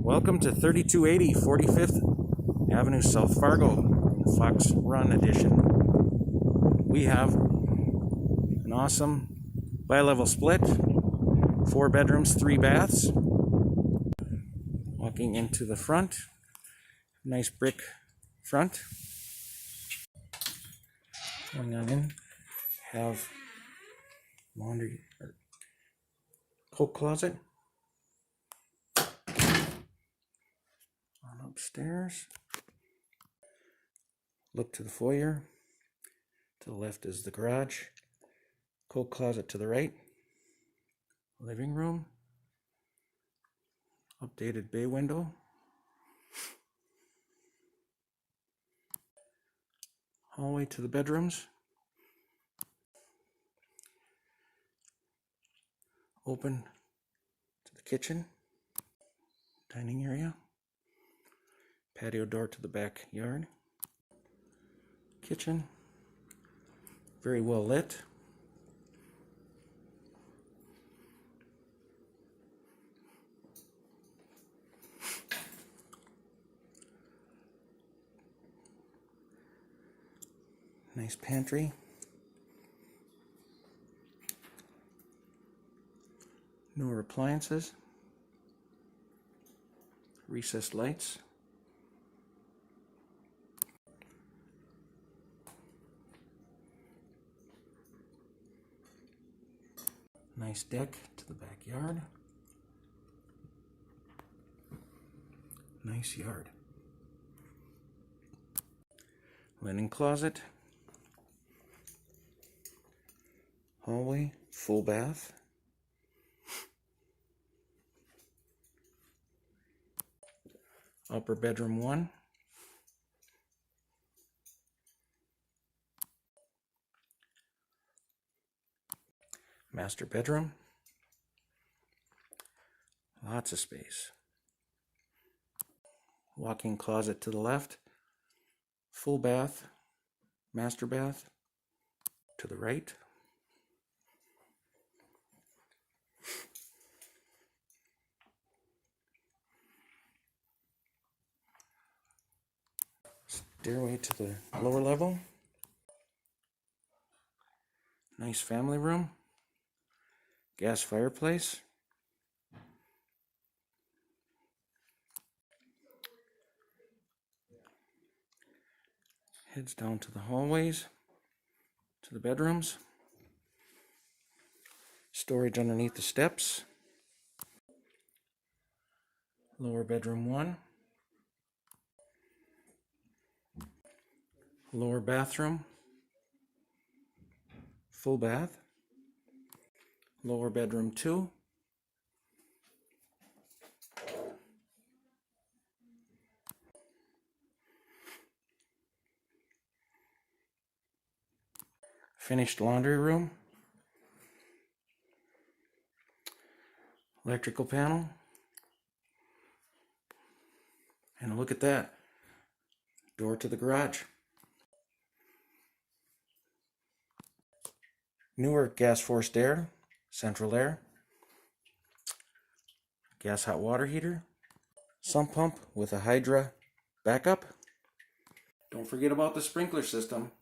Welcome to 3280 45th Avenue, South Fargo, Fox Run edition. We have an awesome bi-level split, 4 bedrooms, 3 baths. Walking into the front, nice brick front. Going on in, have laundry or coat closet. On upstairs, look to the foyer. To the left is the garage, coat closet to the right, living room, updated bay window, hallway to the bedrooms, open to the kitchen, dining area, patio door to the backyard, kitchen, very well lit. Nice pantry. Newer appliances. Recessed lights. Nice deck to the backyard. Nice yard. Linen closet. Hallway, full bath. Upper bedroom 1. Master bedroom. Lots of space. Walk-in closet to the left. Full bath, master bath to the right. Stairway to the lower level. Nice family room. Gas fireplace. Heads down to the hallways, to the bedrooms. Storage underneath the steps. Lower bedroom 1. Lower bathroom. Full bath. Lower bedroom 2. Finished laundry room. Electrical panel. And look at that. Door to the garage. Newer gas forced air. Central air, gas hot water heater, sump pump with a Hydra backup. Don't forget about the sprinkler system.